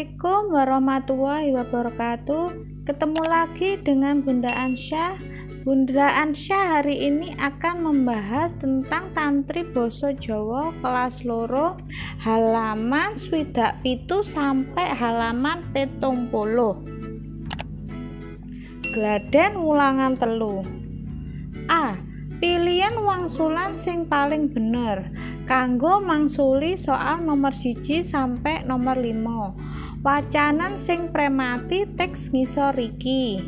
Assalamualaikum warahmatullahi wabarakatuh. Ketemu lagi dengan Bunda Ansyah. Bunda Ansyah hari ini akan membahas tentang Tantri Basa Jawa kelas loro halaman 27 sampai halaman 70. Gladen ulangan telu. A. Pilihan wangsulan sing paling bener kanggo mangsuli soal nomor 1 sampai nomor 5. Wacanan sing premati teks ngisor iki.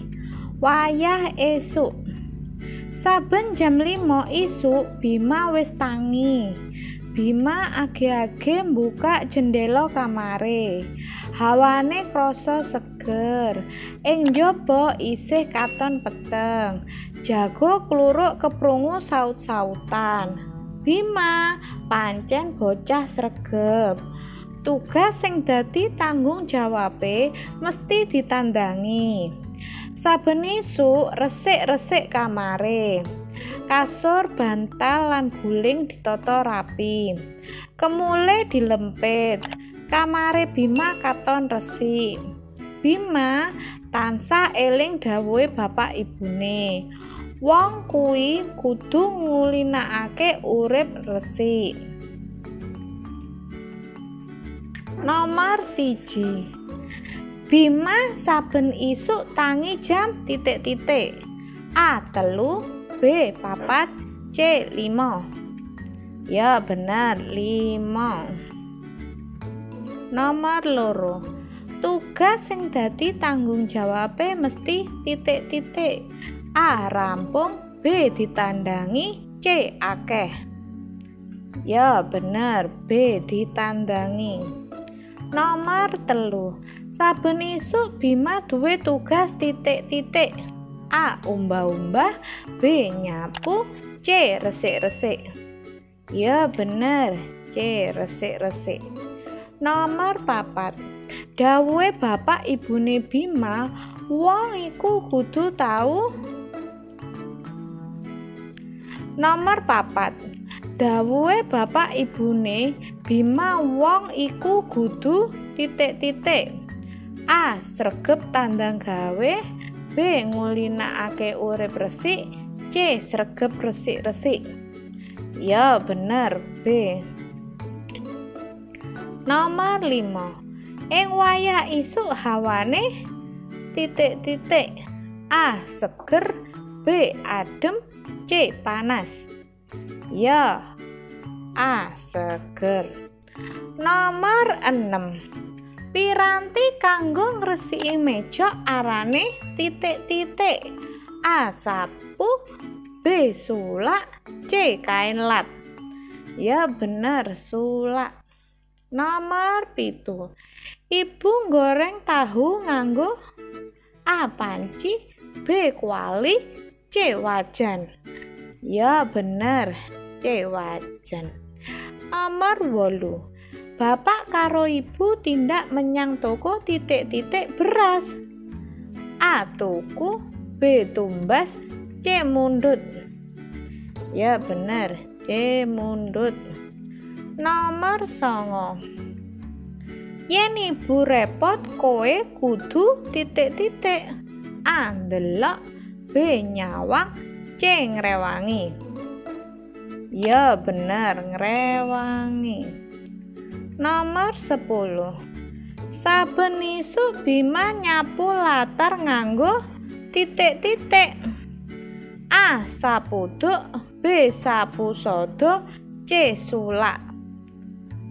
Wayah esuk. Saben jam 5 isuk Bima wis tangi. Bima age-age mbuka jendela kamare. Hawane krasa seger. Ing njaba isih katon peteng. Jago kluruk keprungu saut-sautan. Bima pancen bocah sregep. Tugas sing dadi tanggung jawabe mesti ditandangi. Saben isuk resik-resik kamare. Kasur, bantal lan guling ditata rapi. Kemule dilempit. Kamare Bima katon resik. Bima tansah eling dawuhe bapak ibune. Wong kuwi kudu ngulinakake urip resik. Nomor 1. Bima saben isuk tangi jam titik-titik. A. 3, B. 4, C. 5. Ya bener 5. Nomor 2. Tugas sing dadi tanggung jawabe mesti titik-titik. A. Rampung, B. Ditandangi, C. Akeh. Ya bener B. Ditandangi. Nomor 3. Saben isuk Bima duwe tugas titik-titik. A. Umbah-umbah, B. Nyapu, C. Resik-resik. Ya bener C. Resik-resik. Nomor 4. Dawuhe bapak ibune Bima, wong iku kudu tau. Nomor 4. Dawuhe bapak ibune Bima, wong iku kudu titik-titik. A. Sregep tandang gawe, B. Ngulinakake urip resik, C. Sregep resik-resik. Ya bener B. Nomor 5. Ing wayah isuk hawane titik-titik. A. Seger, B. Adem, C. Panas. Ya A. Seger. Nomor 6. Piranti kanggo ngresiki meja arane titik-titik. A. Sapu, B. Sulak, C. Kain lap. Ya bener sulak. Nomor 7. Ibu goreng tahu nganggo A. Panci, B. Kuali, C. Wajan. Ya bener C. Wajan. Nomor 8. Bapak karo ibu tindak menyang toko titik-titik beras. A. Tuku, B. Tumbas, C. Mundut. Ya bener C. Mundut. Nomor 9. Yen ibu repot kowe kudu titik-titik. A. Ndelok, B. Nyawang, C. Ngrewangi. Ya bener ngrewangi. Nomor 10. Saben isuk Bima nyapu latar nganggo titik-titik. A. Sapu duk, B. Sapu sodo, C. Sulak.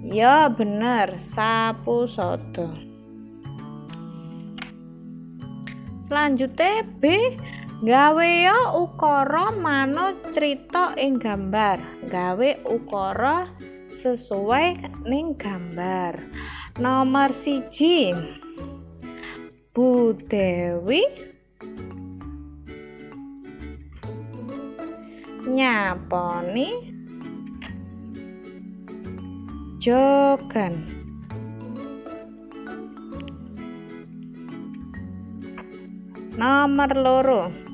Ya bener sapu sodo. Selanjutnya B. Gawe ukara manut crita ing gambar. Gawe ukara sesuai ning gambar. Nomor 1. Bu Dewi nyaponi jogan. Nomor 2.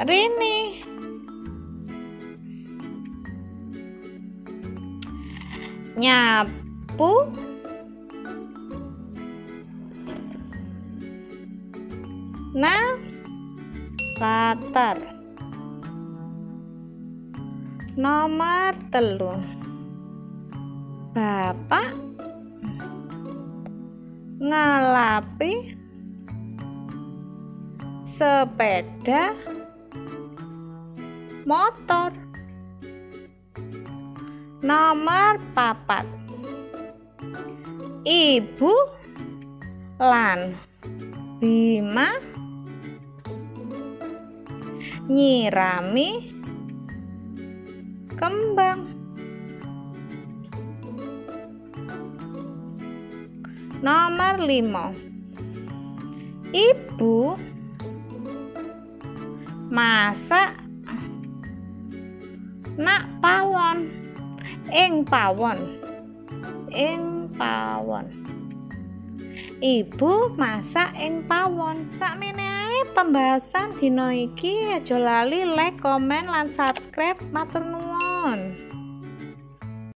Rini nyapu latar. Nomor 3, Bapak ngelapi sepeda motor. Nomor 4, Ibu lan Bima nyirami kembang. Nomor 5, Ibu masak nak pawon ing pawon. Ibu masak ing pawon. Sakmene ae pembahasan dina iki. Aja lali like, komen lan subscribe. Matur nuwun.